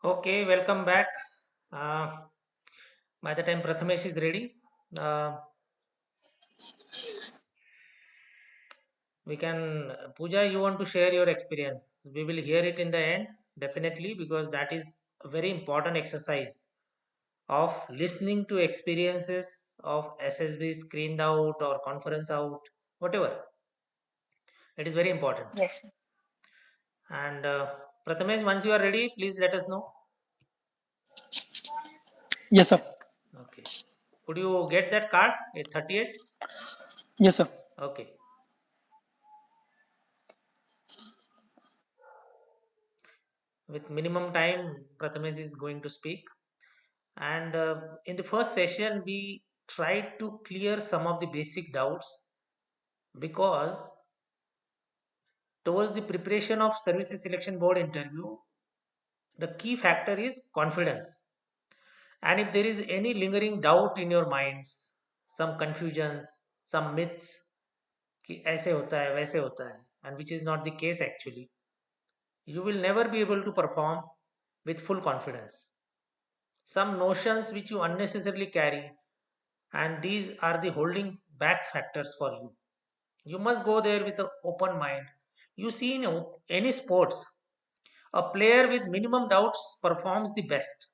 Okay, welcome back. Uh, by the time Prathamesh is ready, uh, we can. Pooja, you want to share your experience? We will hear it in the end, definitely, because that is a very important exercise of listening to experiences of SSB screened out or conference out, whatever. It is very important. Yes, And Prathamesh, once you are ready, please let us know. yes, sir. Okay. Could you get that card? 38? Yes, sir. Okay. With minimum time, Prathamesh is going to speak. And in the first session, we tried to clear some of the basic doubts because towards the preparation of services selection board interview, the key factor is confidence. And if there is any lingering doubt in your minds, some confusions, some myths, कि ऐसे होता है वैसे होता है, and which is not the case actually, you will never be able to perform with full confidence. Some notions which you unnecessarily carry, and these are the holding back factors for you. You must go there with an open mind. You see, in any sports, a player with minimum doubts performs the best.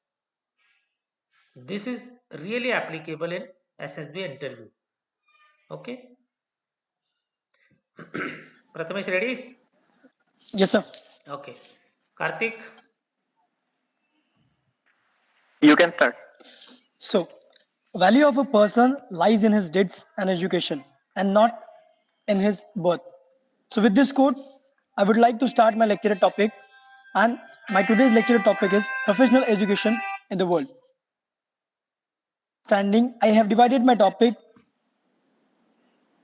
This is really applicable in SSB interview. Okay, Prathamesh, ready? Yes, sir. Okay, Karthik. You can start. So, value of a person lies in his deeds and education, and not in his birth. So, with this quote, I would like to start my lecture topic, and my today's lecture topic is professional education in the world. Standing, I have divided my topic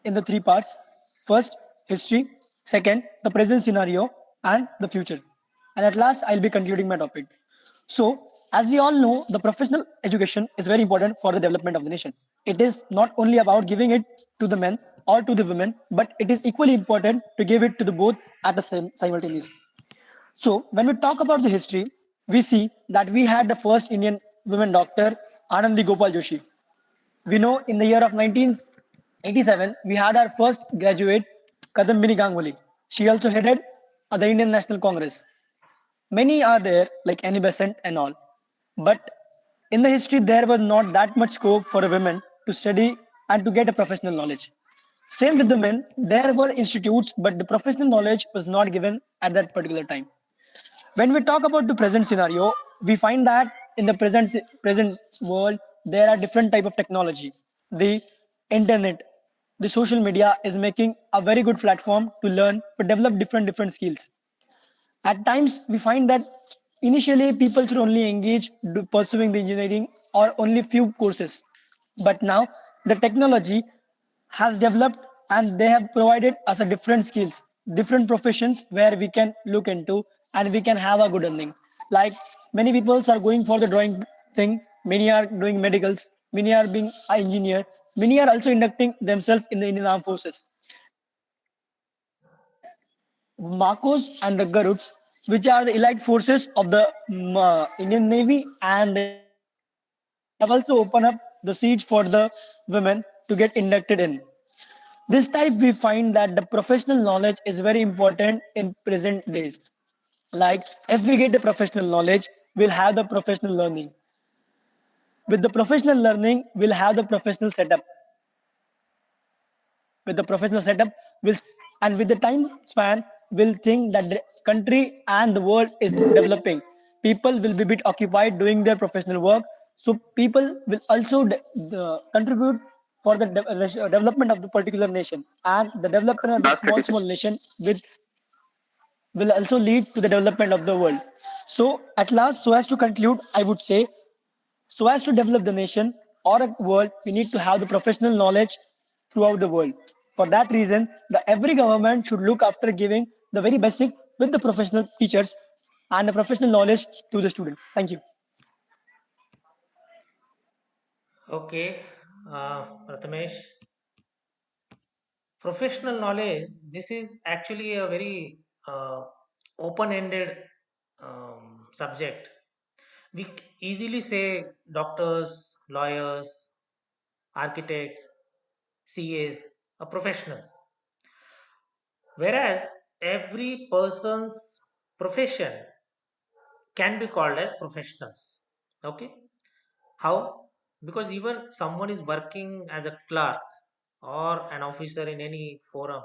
in the three parts. First, history. Second, the present scenario and the future. And at last, I'll be concluding my topic. So, as we all know, the professional education is very important for the development of the nation. It is not only about giving it to the men or to the women, but it is equally important to give it to the both at the same simultaneously. So, when we talk about the history, we see that we had the first Indian women doctor, Anandi Gopal Joshi. We know in the year of 1987, we had our first graduate, Kadambini Ganguly. She also headed the Indian National Congress. Many are there, like Annie Besant and all. But in the history, there was not that much scope for a women to study and to get a professional knowledge. Same with the men, there were institutes, but the professional knowledge was not given at that particular time. When we talk about the present scenario, we find that in the present world there are different type of technology. The internet, the social media is making a very good platform to learn to develop different skills. At times we find that initially people should only engage pursuing the engineering or only few courses, but now the technology has developed and they have provided us a different skills, different professions where we can look into and we can have a good earning. Like many people are going for the drawing thing, many are doing medicals, many are being an engineer, many are also inducting themselves in the Indian Armed Forces. Marcos and the Garuds, which are the elite forces of the Indian Navy, and they have also opened up the seats for the women to get inducted in. This type we find that the professional knowledge is very important in present days. Like if we get the professional knowledge, we'll have the professional learning. With the professional learning, we'll have the professional setup. With the professional setup, we'll and with the time span, we'll think that the country and the world is developing. People will be bit occupied doing their professional work. So people will also contribute for the development of the particular nation, and the development of the Last 30 small seconds. nation will also lead to the development of the world. So at last, so as to conclude, I would say, so as to develop the nation or a world, we need to have the professional knowledge throughout the world. For that reason, every government should look after giving the very basic with the professional teachers and the professional knowledge to the student. Thank you. Okay, Prathamesh. Professional knowledge, this is actually a very open ended subject. We easily say doctors, lawyers, architects, CAs, are professionals. Whereas every person's profession can be called as professionals. Okay? How? Because even someone is working as a clerk or an officer in any forum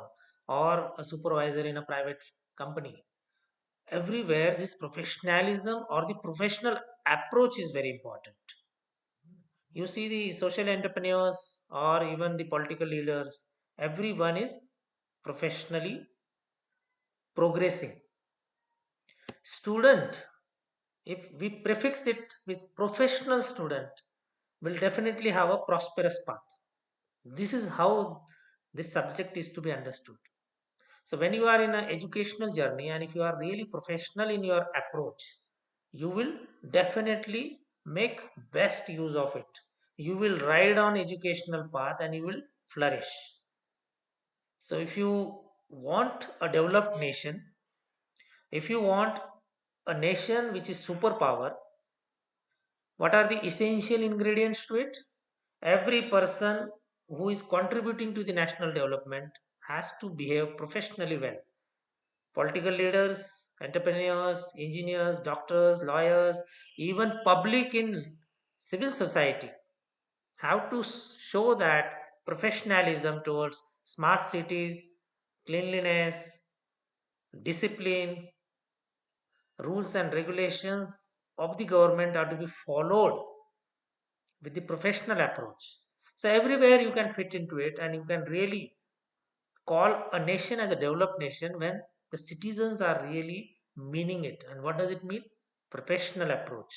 or a supervisor in a private company, everywhere this professionalism or the professional approach is very important. You see the social entrepreneurs or even the political leaders, everyone is professionally progressing. Student, if we prefix it with professional student, will definitely have a prosperous path. This is how this subject is to be understood. So when you are in an educational journey and if you are really professional in your approach, you will definitely make best use of it. You will ride on educational path and you will flourish. So if you want a developed nation, if you want a nation which is superpower, what are the essential ingredients to it? Every person who is contributing to the national development has to behave professionally well. Political leaders, entrepreneurs, engineers, doctors, lawyers, even public in civil society have to show that professionalism towards smart cities, cleanliness, discipline, rules and regulations of the government are to be followed with the professional approach. So everywhere you can fit into it and you can really call a nation as a developed nation when the citizens are really meaning it. And what does it mean? Professional approach.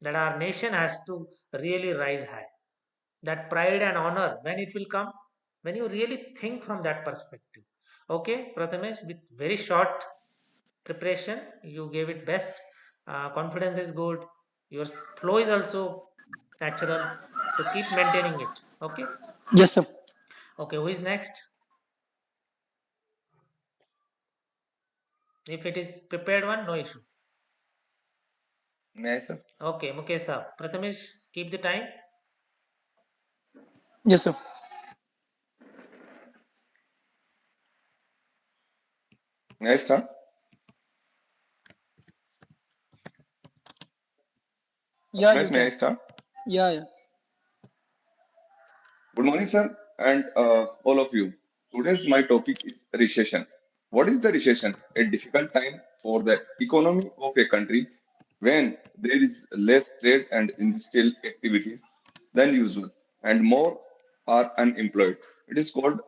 That our nation has to really rise high. That pride and honor, when it will come? When you really think from that perspective. Okay, Prathamesh, with very short preparation, you gave it best. Confidence is good. Your flow is also natural. So keep maintaining it. Okay. Yes, sir. Okay, who is next? If it is prepared one, no issue. May I, sir? Okay, Mukesh sir. Prathamesh, keep the time. Yes, sir. May I start? Yeah, you Prathamesh, may I can. start? Yeah, yeah. Good morning, sir, and all of you. Today's my topic is recession. What is the recession? A difficult time for the economy of a country when there is less trade and industrial activities than usual, and more are unemployed. It is called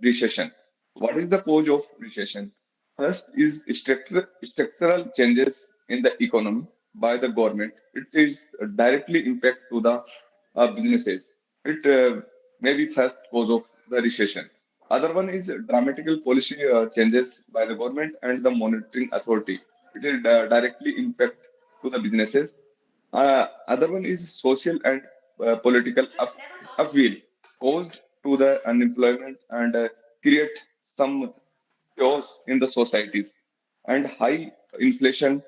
recession. What is the cause of recession? First is structural changes in the economy by the government. It is directly impact to the businesses. It may be first cause of the recession. Other one is dramatical policy changes by the government and the monitoring authority. It will directly impact to the businesses. Other one is social and political upheaval caused to the unemployment and create some chaos in the societies and high inflation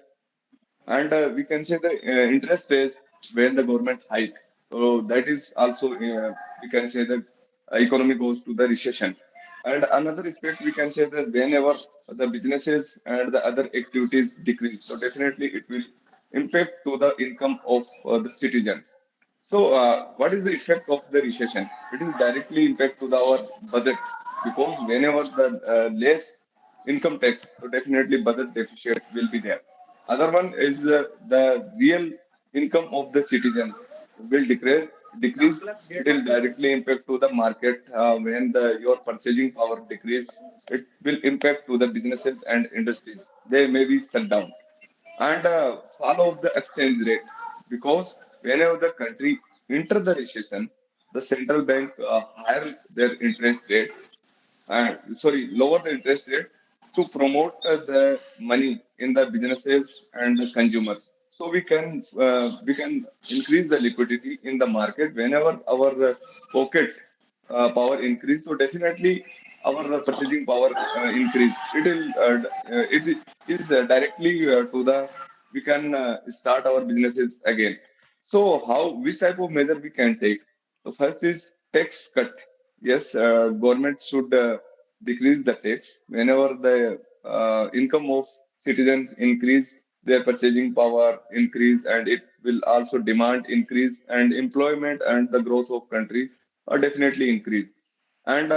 and we can say the interest rates when the government hike. So that is also we can say the economy goes to the recession. And another aspect we can say that whenever the businesses and the other activities decrease, so definitely it will impact to the income of the citizens. So, what is the effect of the recession? It is directly impact to our budget because whenever the less income tax, so definitely budget deficit will be there. Other one is the real income of the citizen will decrease. Decrease. It will directly impact to the market when the your purchasing power decrease. It will impact to the businesses and industries. They may be shut down and follow the exchange rate because whenever the country enter the recession, the central bank higher their interest rate lower the interest rate to promote the money in the businesses and the consumers. So we can increase the liquidity in the market whenever our pocket power increase. So definitely our purchasing power increase. It is directly to the we can start our businesses again. So, which type of measure we can take? The first is tax cut. Yes, government should decrease the tax whenever the income of citizens increase, their purchasing power increase, and it will also demand increase, and employment and the growth of country definitely increase, and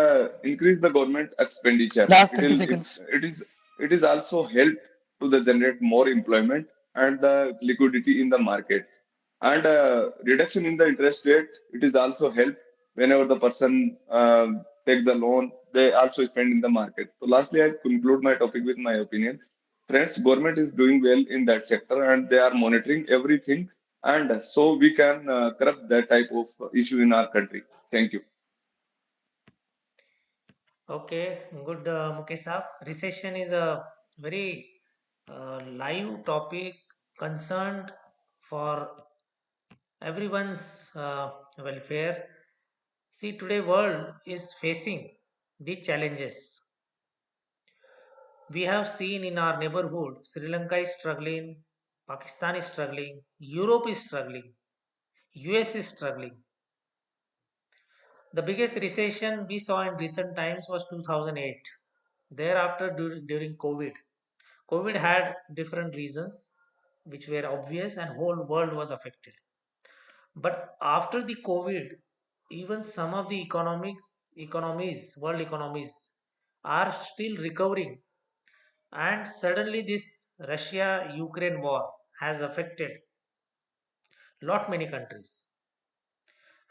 increase the government expenditure. Last It 30 will seconds. it is also help to the generate more employment and the liquidity in the market, and reduction in the interest rate. It is also help whenever the person take the loan, they also spend in the market. So lastly, I conclude my topic with my opinion. Friends, government is doing well in that sector and they are monitoring everything, and so we can curb that type of issue in our country. Thank you. Okay, good, Mukesh Saab. Recession is a very live topic concerned for everyone's welfare. See, today world is facing the challenges. We have seen in our neighborhood, Sri Lanka is struggling, Pakistan is struggling, Europe is struggling, US is struggling. The biggest recession we saw in recent times was 2008. Thereafter, during COVID, COVID had different reasons which were obvious and whole world was affected. But after the COVID, even some of the world economies are still recovering. And suddenly this Russia-Ukraine war has affected lot many countries.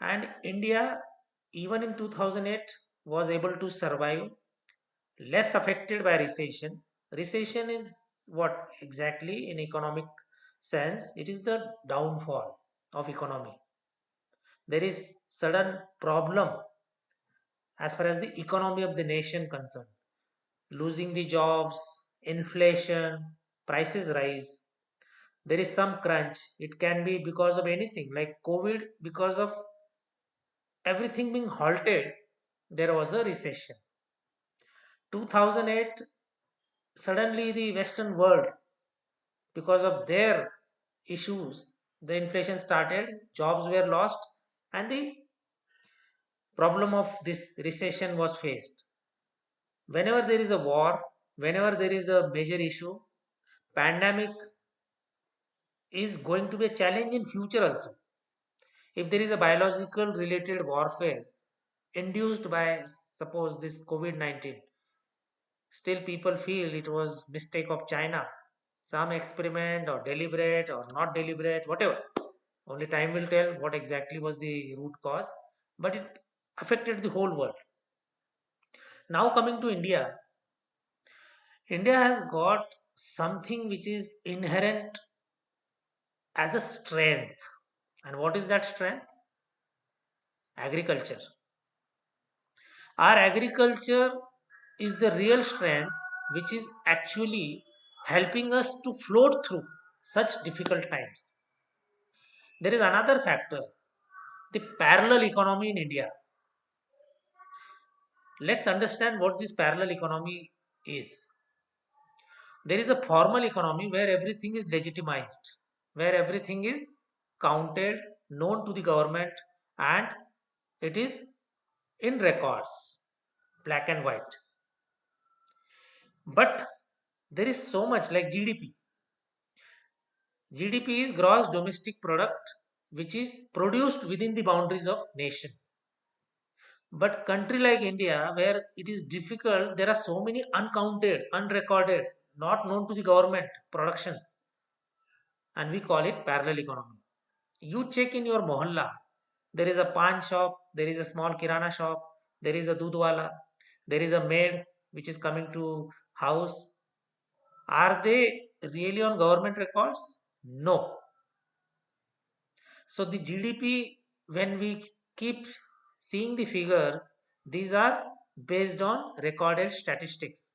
And India, even in 2008, was able to survive, less affected by recession. Recession is what exactly in economic sense? It is the downfall of economy. There is sudden problem as far as the economy of the nation concerned. Losing the jobs, inflation, prices rise. There is some crunch. It can be because of anything like COVID, because of everything being halted, there was a recession. 2008, suddenly the Western world, because of their issues, the inflation started, jobs were lost, and the problem of this recession was faced. Whenever there is a war, whenever there is a major issue, pandemic is going to be a challenge in future also. If there is a biological related warfare induced by suppose this COVID-19, still people feel it was mistake of China, some experiment or deliberate or not deliberate, whatever. Only time will tell what exactly was the root cause, but it affected the whole world. Now coming to India, India has got something which is inherent as a strength. And what is that strength? Agriculture. Our agriculture is the real strength which is actually helping us to float through such difficult times. There is another factor, the parallel economy in India. Let's understand what this parallel economy is. There is a formal economy where everything is legitimized, where everything is counted, known to the government, and it is in records, black and white. But there is so much like GDP. GDP is gross domestic product, which is produced within the boundaries of nation. But country like India, where it is difficult, there are so many uncounted, unrecorded, not known to the government productions, and we call it parallel economy. You check in your mohalla, there is a pan shop, there is a small kirana shop, there is a dudwala, there is a maid which is coming to house. Are they really on government records? No. So the GDP, when we keep seeing the figures, these are based on recorded statistics,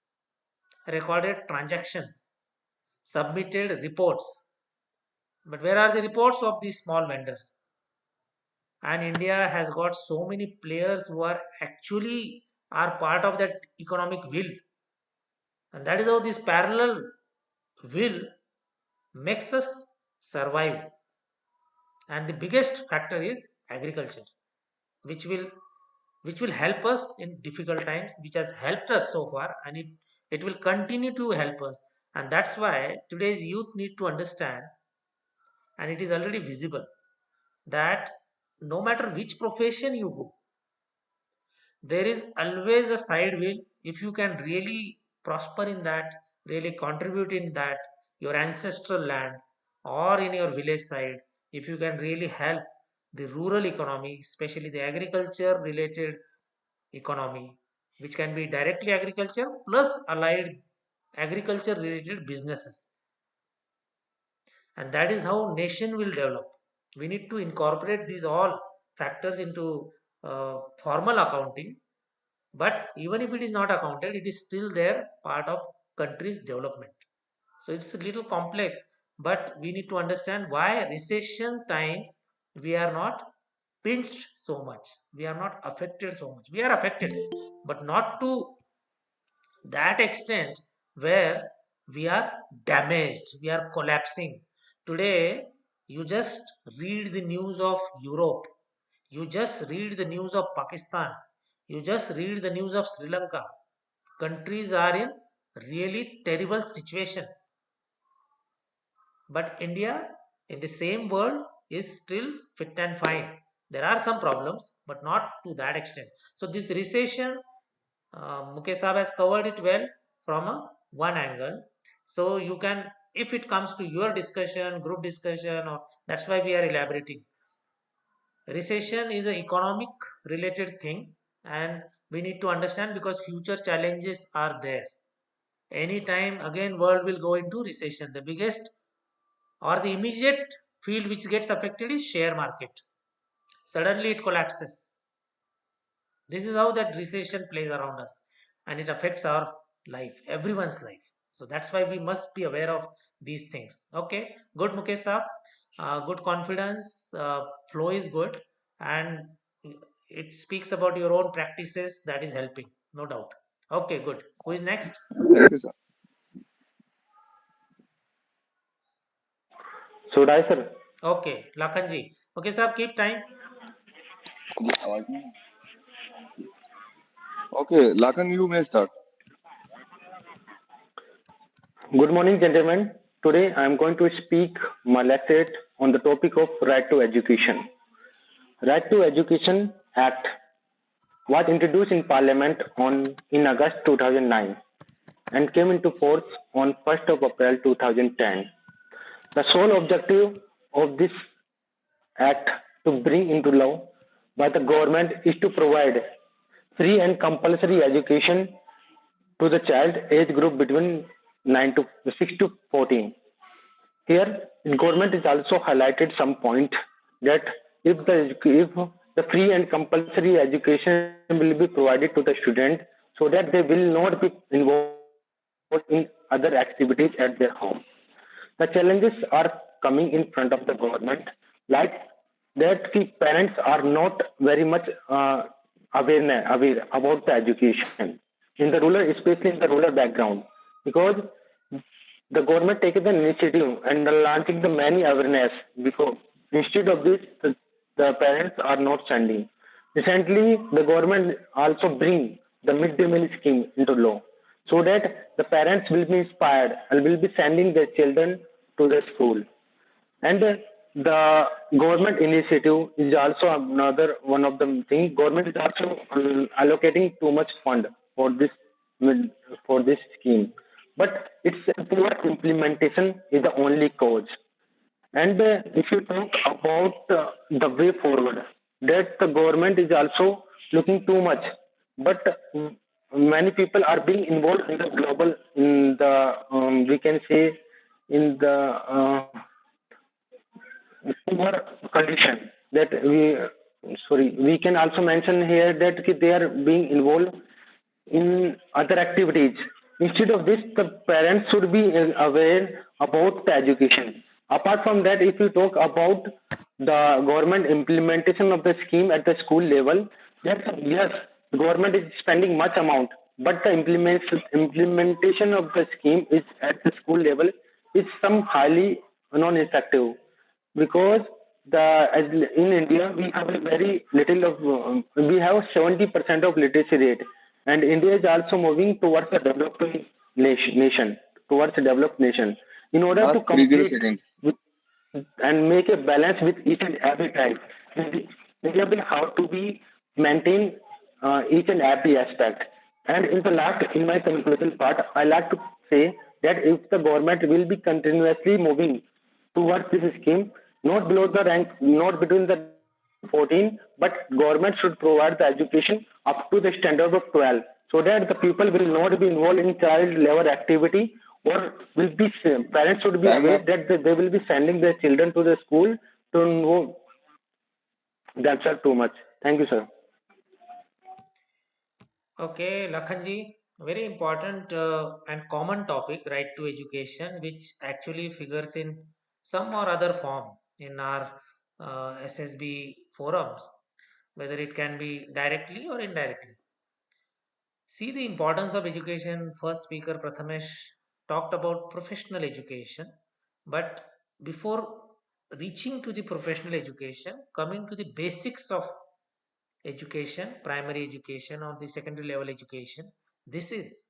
recorded transactions, submitted reports. But where are the reports of these small vendors? And India has got so many players who are actually are part of that economic will. And that is how this parallel will makes us survive. And the biggest factor is agriculture, which will help us in difficult times, which has helped us so far, and it will continue to help us. And that's why today's youth need to understand, and it is already visible, that no matter which profession you go, there is always a side wheel. If you can really prosper in that, really contribute in that, your ancestral land or in your village side, if you can really help the rural economy, especially the agriculture related economy, which can be directly agriculture plus allied agriculture related businesses, and that is how nation will develop. We need to incorporate these all factors into formal accounting, but even if it is not accounted, it is still there part of country's development. So it's a little complex, but we need to understand why recession times we are not pinched so much, we are not affected so much. We are affected, but not to that extent where we are damaged, we are collapsing. Today, you just read the news of Europe, you just read the news of Pakistan, you just read the news of Sri Lanka. Countries are in really terrible situation, but India in the same world is still fit and fine. There are some problems, but not to that extent. So this recession, Mukesh Saab has covered it well from a one angle. So you can, if it comes to your discussion, group discussion, or that's why we are elaborating. Recession is an economic related thing, and we need to understand because future challenges are there. Anytime again, world will go into recession. The biggest or the immediate field which gets affected is share market. Suddenly it collapses. This is how that recession plays around us, and it affects our life, everyone's life. So that's why we must be aware of these things. Okay, good, Mukesh Saab. Good confidence, flow is good, and it speaks about your own practices that is helping, no doubt. Okay, good. Who is next? Thank you, sir. Should I, sir? Okay, Lakhanji. Okay, sir, keep time. आवाज नहीं है? Okay, Lakhan, you may start. Good morning, gentlemen. Today I am going to speak my lecture on the topic of right to education. Right to Education Act was introduced in Parliament in August 2009 and came into force on 1st of April 2010. The sole objective of this act to bring into law by the government is to provide free and compulsory education to the child age group between 9 to 6 to 14. Here, government is also highlighted some point that if the free and compulsory education will be provided to the student, so that they will not be involved in other activities at their home. The challenges are coming in front of the government, like that the parents are not very much aware about the education in the rural, especially in the rural background, because the government taking the initiative and launching the many awareness before. Instead of this, the parents are not sending. Recently, the government also bring the midday meal scheme into law, so that the parents will be inspired and will be sending their children to the school. And the government initiative is also another one of the things. Government is also allocating too much fund for this scheme, but its poor implementation is the only cause. And if you talk about the way forward, that the government is also looking too much, but many people are being involved in the global, in the we can say in the poor condition that we can also mention here that they are being involved in other activities. Instead of this, the parents should be aware about the education. Apart from that, if you talk about the government implementation of the scheme at the school level, that yes, government is spending much amount, but the implementation of the scheme is at the school level is some highly non-effective because the as in India we have a very little of we have 70% of literacy rate, and India is also moving towards a developing nation, towards a developed nation. In order to Last 30 complete seconds. with, and make a balance with each and every type, India will have to be maintain each and every aspect. And in the last, in my conclusion part, I like to say that if the government will be continuously moving towards this scheme, not below the rank, not between the 14, but government should provide the education up to the standard of 12, so that the people will not be involved in child labor activity, or will be parents should be Time aware up. that they will be sending their children to the school to know themselves too much. Thank you, sir. Okay, Lakhanji, very important and common topic, right to education, which actually figures in some or other form in our SSB forums, whether it can be directly or indirectly. See the importance of education. First speaker Prathamesh talked about professional education, but before reaching to the professional education, coming to the basics of education, primary education or the secondary level education, this is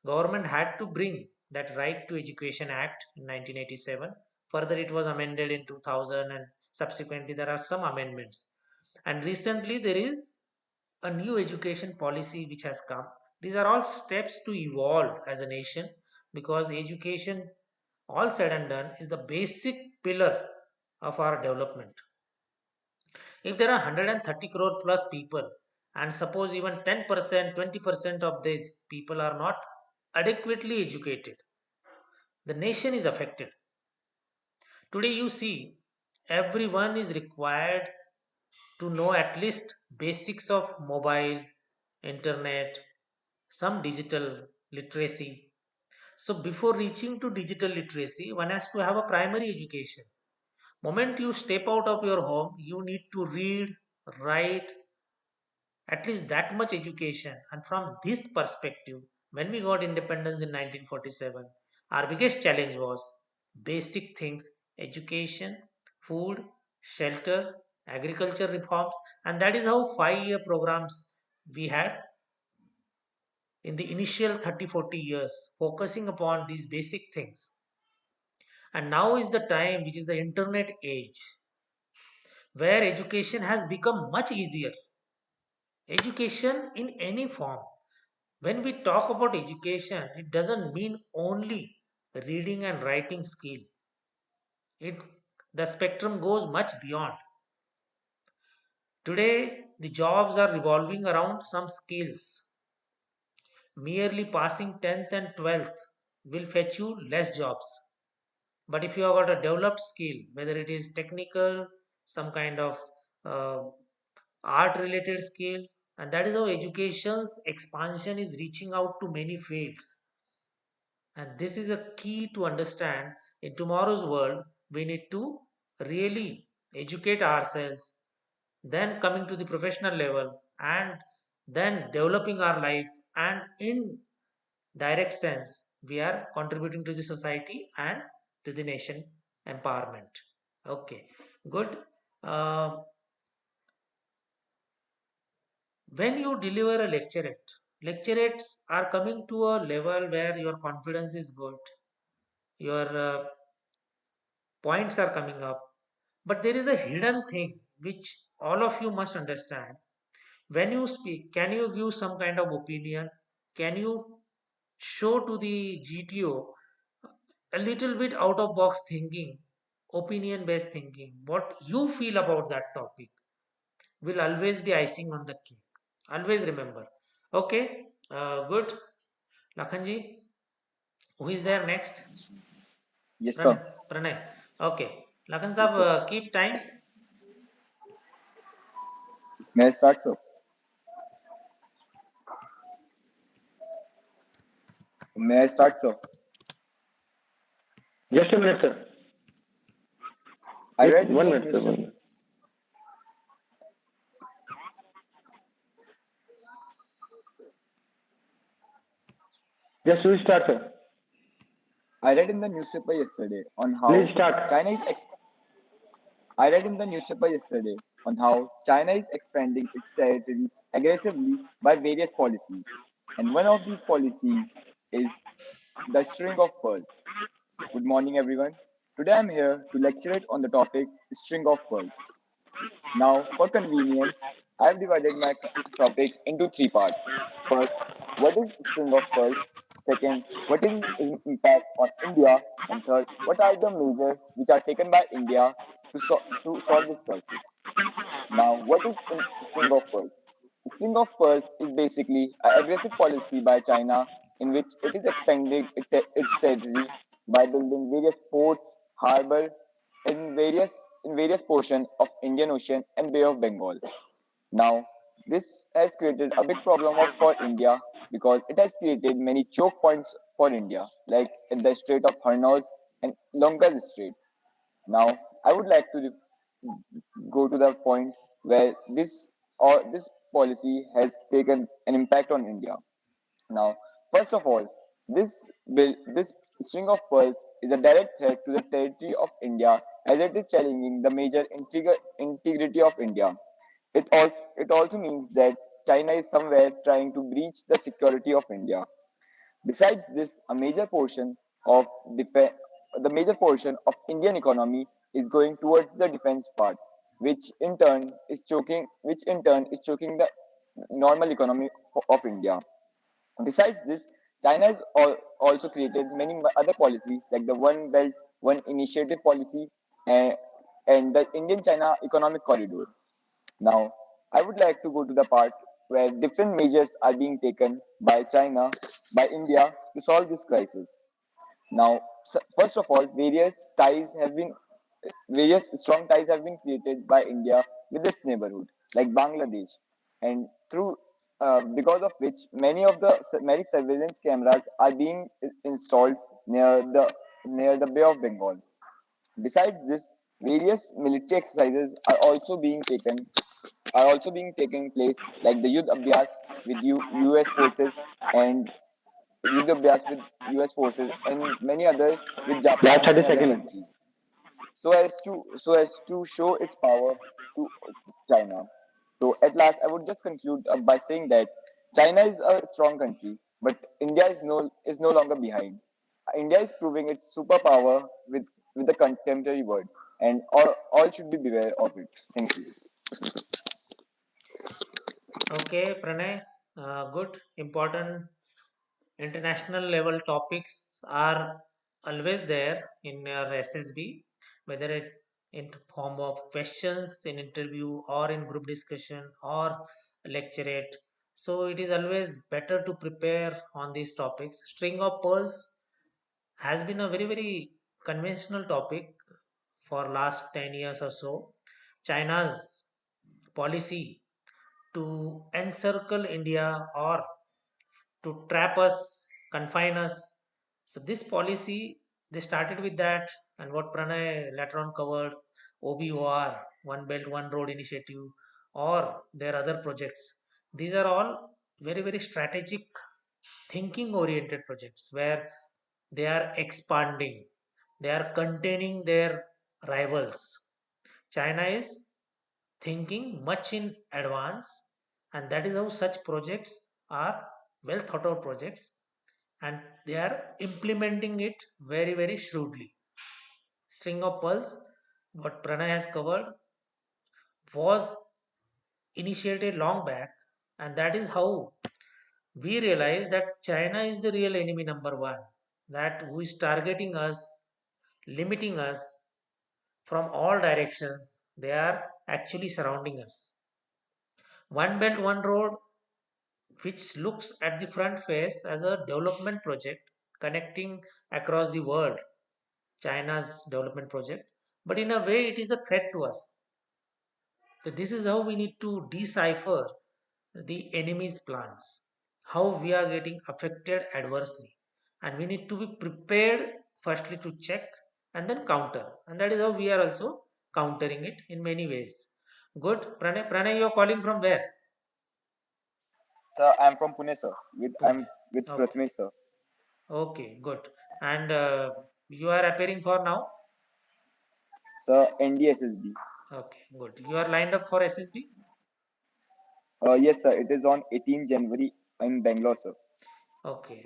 government had to bring that Right to Education Act in 1987. Further, it was amended in 2000, and subsequently there are some amendments. And recently there is a new education policy which has come. These are all steps to evolve as a nation, because education, all said and done, is the basic pillar of our development. If there are 130 crore plus people, and suppose even 10%, 20% of these people are not adequately educated, the nation is affected. Today, you see, everyone is required to know at least basics of mobile, internet, some digital literacy. So, before reaching to digital literacy, one has to have a primary education. Moment you step out of your home, you need to read, write, at least that much education. And from this perspective, when we got independence in 1947, our biggest challenge was basic things: education, food, shelter, agriculture reforms. And that is how 5 year programs we had in the initial 30, 40 years, focusing upon these basic things. And now is the time, which is the internet age, where education has become much easier. Education in any form. When we talk about education, it doesn't mean only reading and writing skill. It The spectrum goes much beyond. Today, the jobs are revolving around some skills. Merely passing 10th and 12th will fetch you less jobs. But if you have got a developed skill, whether it is technical, some kind of uh, art related skill, and that is how education's expansion is reaching out to many fields. And this is a key to understand. In tomorrow's world, we need to really educate ourselves, then coming to the professional level, and then developing our life. And in direct sense, we are contributing to the society and to the nation empowerment. Okay, good. Uh, when you deliver a lecturettes are coming to a level where your confidence is good, your points are coming up. But there is a hidden thing which all of you must understand. When you speak, can you give some kind of opinion? Can you show to the GTO a little bit out of box thinking, opinion based thinking? What you feel about that topic will always be icing on the cake. Always remember. Okay, good. Lakhanji, who is there next? Yes, sir. Pranay. Okay. Lakhan Yes, sab, sir. keep time. May I start, sir? May I start, sir? Just a minute, sir. Are you Just writing one your minute, sir. One question? minute. Just restart, sir. I read in the newspaper yesterday on Please how start. China is ex- I read in the newspaper yesterday on how China is expanding its territory aggressively by various policies. And one of these policies is the string of pearls. So good morning everyone. Today I'm here to lecture it on the topic string of pearls. Now, for convenience, I have divided my topic into three parts. First, what is string of pearls? Second, what is its impact on India? And third, what are the measures which are taken by India to solve this crisis? Now, what is string of pearls? String of pearls is basically an aggressive policy by China in which it is expanding its territory by building various ports, harbor in various portions of Indian Ocean and Bay of Bengal. Now, this has created a big problem for India because it has created many choke points for India, like at the Strait of Hormuz and Longaz Strait. Now, I would like to go to the point where this policy has taken an impact on India. Now, first of all, this string of pearls is a direct threat to the territory of India as it is challenging the major integrity of India. It also means that China is somewhere trying to breach the security of India. Besides this, of defe- the major portion of Indian economy is going towards the defense part, which in turn is choking the normal economy of India. Besides this, China has also created many other policies like the One Belt, One Initiative policy and, and the Indian China Economic Corridor. Now, I would like to go to the part where different measures are being taken by China, by India to solve this crisis. Now, first of all, various strong ties have been created by India with its neighborhood, like Bangladesh, and through because of which many surveillance cameras are being installed near the Bay of Bengal. Besides this, various military exercises are also being taken place, like the Yudh Abhyas with U.S. forces and Yudh Abhyas with U.S. forces and many other with Japan Last and many 30 other seconds. countries so as to show its power to China. So at last, I would just conclude by saying that China is a strong country, but India is no longer behind. India is proving its superpower with the contemporary world, and all should be beware of it. Thank you. Okay, Pranay, good, important international level topics are always there in your SSB, whether it in form of questions in interview or in group discussion or lecturate. So it is always better to prepare on these topics. String of pearls has been a very conventional topic for last 10 years or so. China's policy to encircle India or to trap us, confine us. So this policy, they started with that, and what Pranay later on covered, OBOR, One Belt One Road Initiative, or their other projects. These are all very strategic, thinking oriented projects where they are expanding, they are containing their rivals. China is thinking much in advance, and that is how such projects are well thought out projects, and they are implementing it very shrewdly. String of pearls, what Pranay has covered, was initiated long back, and that is how we realize that China is the real enemy number one, that who is targeting us, limiting us from all directions. They are actually surrounding us. One Belt One Road, which looks at the front face as a development project connecting across the world, China's development project, but in a way it is a threat to us. So this is how we need to decipher the enemy's plans, how we are getting affected adversely, and we need to be prepared firstly to check and then counter, and that is how we are also countering it in many ways. Good, Pranay, you are calling from where? Sir, I'm from Pune, sir. Pune. I'm with Okay. Prathamesh, sir. Okay, good. And you are appearing for now? Sir, NDSSB. Okay, good. You are lined up for SSB? Yes, sir. It is on 18 January in Bangalore, sir. Okay.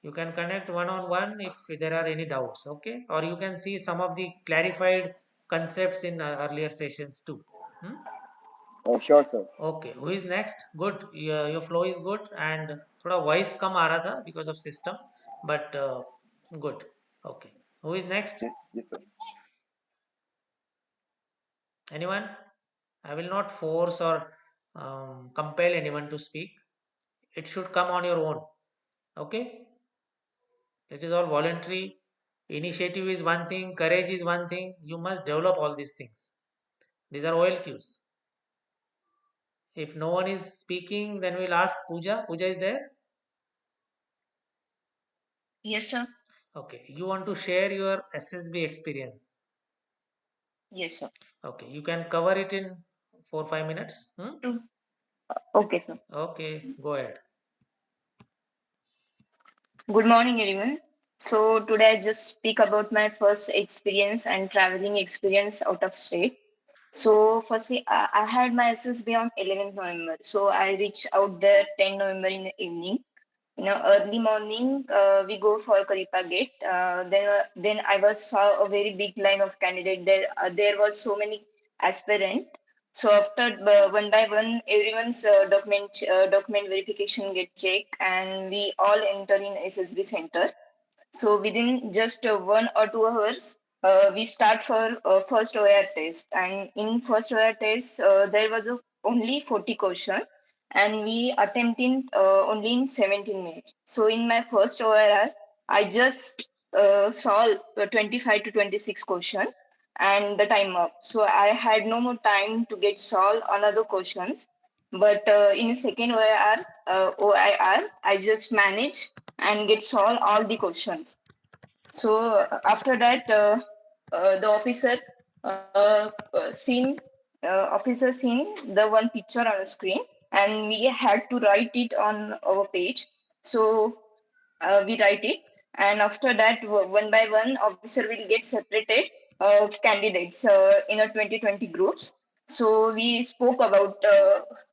You can connect one on one if there are any doubts, okay? Or you can see some of the clarified concepts in earlier sessions too. Hmm? Sure, sir. Okay, who is next? Good. Your flow is good and thoda voice kam aa raha tha because of system, but good. Okay. Who is next? Yes, yes, sir. Anyone? I will not force or compel anyone to speak. It should come on your own. Okay? It is all voluntary. Initiative is one thing, courage is one thing. You must develop all these things. These are OLQs. If no one is speaking, then we'll ask Pooja. Pooja is there? Yes, sir. Okay. You want to share your SSB experience? Yes, sir. Okay. You can cover it in 4 5 minutes. Hmm? True. Okay, sir. Okay. Go ahead. Good morning, everyone. So today I just speak about my first experience and traveling experience out of state. So firstly, I had my SSB on 11th November. So I reached out there 10 November in the evening. Early morning, we go for Karipa Gate. Then I was saw a very big line of candidate there. There was so many aspirant. So after one by one, everyone's document verification get checked, and we all enter in SSB center. So within just 1 or 2 hours, we start for first OR test. And in first OR test, there was only 40 question, and we attempted only in 17 minutes. So in my first ORR, I just solved 25 to 26 question and the time up. So I had no more time to get solved another questions. But in second OIR, I just managed and get solved all the questions. So after that, the officer seen the one picture on the screen, and we had to write it on our page. So we write it, and after that, one by one, officer will get separated candidates in a 2020 groups. So we spoke about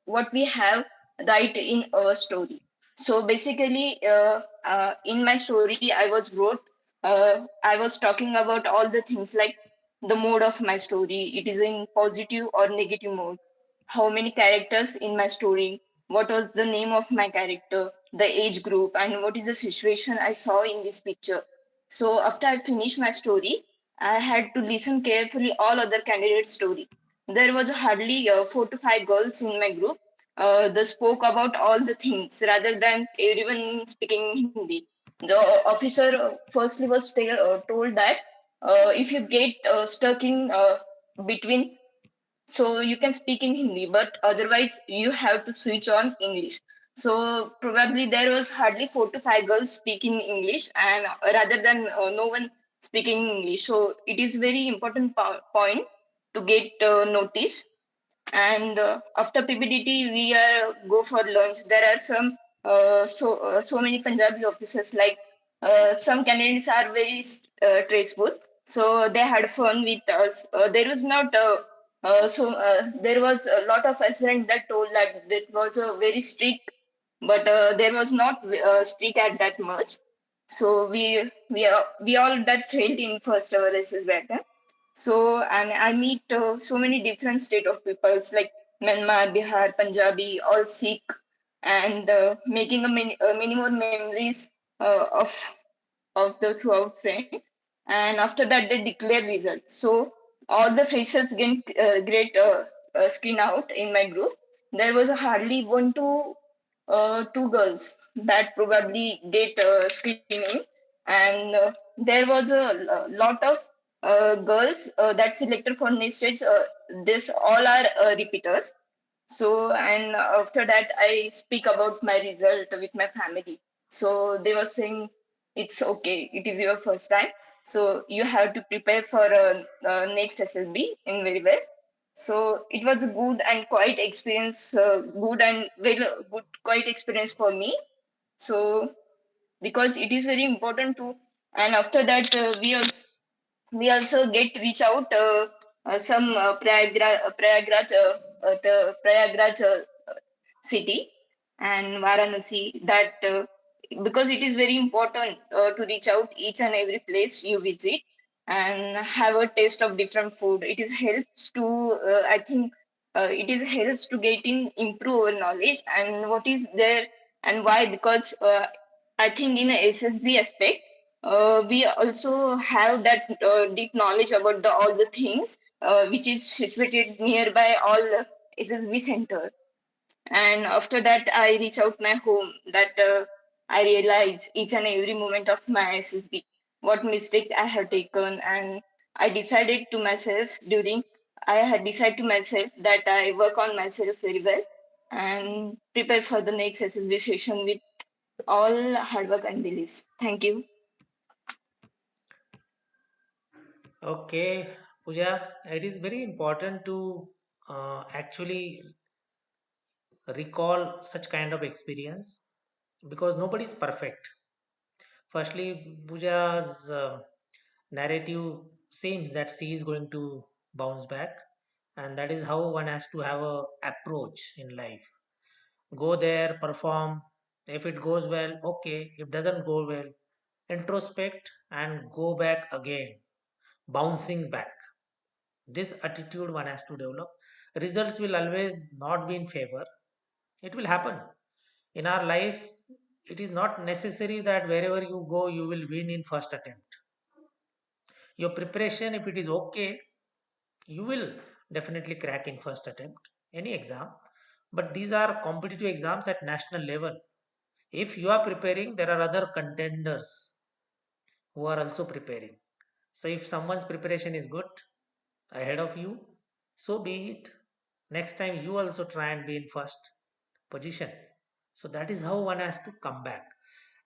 what we have right in our story. So basically, in my story, I was talking about all the things like the mode of my story. It is in positive or negative mode. How many characters in my story? What was the name of my character? The age group, and what is the situation I saw in this picture. So after I finished my story, I had to listen carefully all other candidates' story. There was hardly 4 to 5 girls in my group. They spoke about all the things rather than everyone speaking Hindi. The officer firstly was told that if you get stuck in between, so you can speak in Hindi, but otherwise you have to switch on English. So probably there was hardly 4 to 5 girls speaking English, and rather than no one speaking English. So it is very important point to get notice. And after PPDT, we are go for lunch. There are some so many Punjabi officers. Like some candidates are very traceable, so they had fun with us. There was not there was a lot of aspirants that told that it was a very strict, but there was not strict at that much. So we all that failed in first our races back then. So, and I meet so many different state of peoples like Myanmar, Bihar, Punjabi, all Sikh, and making many more memories of the throughout friend. And after that, they declare results. So all the freshers get great screen out in my group. There was hardly 1 to 2 girls that probably get screening, and there was a lot of girls that selected for next stage. This all are repeaters. So, and after that, I speak about my result with my family. So they were saying, it's okay, it is your first time. So you have to prepare for next SSB in very well. So it was a good and quiet experience, good and very good quiet experience for me. So because it is very important to And after that, we also get reach out some Prayagraj city and Varanasi, that because it is very important to reach out each and every place you visit and have a taste of different food. It is helps to I think it is helps to get in improve our knowledge and what is there and why, because I think in a SSB aspect we also have that deep knowledge about the all the things which is situated nearby all SSB center. And after that I reach out my home, that I realize each and every moment of my SSB what mistake I have taken, and I had decided to myself that I work on myself very well and prepare for the next SSB session with all hard work and beliefs. Thank you. Okay, Pooja, it is very important to actually recall such kind of experience because nobody is perfect. Firstly, Pooja's narrative seems that she is going to bounce back, and that is how one has to have a approach in life. Go there, perform. If it goes well, okay. If doesn't go well, introspect and go back again, bouncing back. This attitude one has to develop. Results will always not be in favor. It will happen in our life. It is not necessary that wherever you go you will win in first attempt. Your preparation, if it is okay, you will definitely crack in first attempt any exam. But these are competitive exams at national level. If you are preparing, there are other contenders who are also preparing. So if someone's preparation is good ahead of you, so be it. Next time you also try and be in first position. So that is how one has to come back.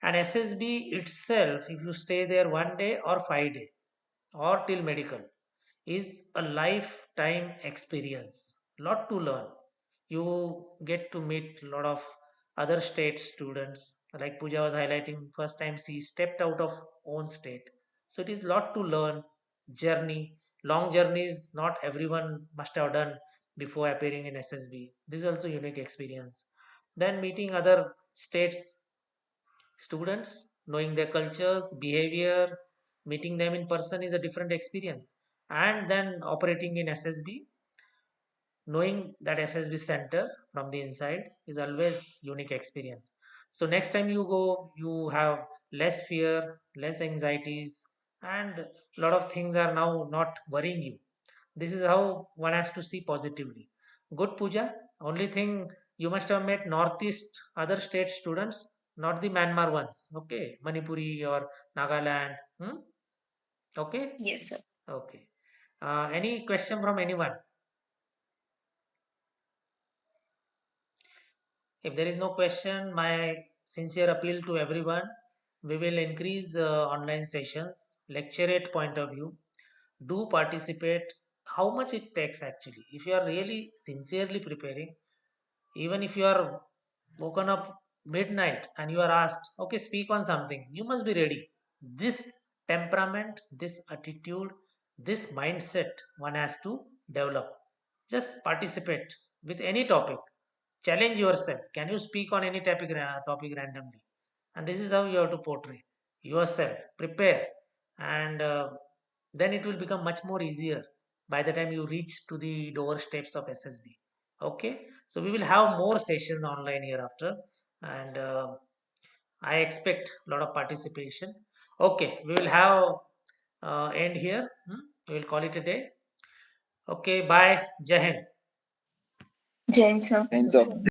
And SSB itself, if you stay there 1 day or 5 day or till medical, is a lifetime experience. Lot to learn. You get to meet a lot of other state students. Like Pooja was highlighting, first time she stepped out of own state. So it is lot to learn. Journey, long journeys. Not everyone must have done before appearing in SSB. This is also unique experience. Then meeting other states students, knowing their cultures, behavior, meeting them in person is a different experience. And then operating in SSB, knowing that SSB center from the inside is always unique experience. So next time you go, you have less fear, less anxieties, and a lot of things are now not worrying you. This is how one has to see positively. Good, Pooja. Only thing, you must have met Northeast other state students, not the Myanmar ones. Okay, Manipuri or Nagaland. Hmm? Okay, Yes, sir. okay. Any question from anyone? If there is no question, my sincere appeal to everyone, we will increase online sessions, lecture at point of view. Do participate. How much it takes actually? If you are really sincerely preparing, even if you are woken up midnight and you are asked, okay, speak on something, you must be ready. This temperament, this attitude, this mindset one has to develop. Just participate with any topic. Challenge yourself. Can you speak on any topic randomly? And this is how you have to portray yourself. Prepare, and then it will become much more easier by the time you reach to the doorsteps of SSB. Okay, so we will have more sessions online hereafter, and I expect a lot of participation. Okay, we will have end here. We will call it a day. Okay, bye. Jai Hind. Jain, sir. And so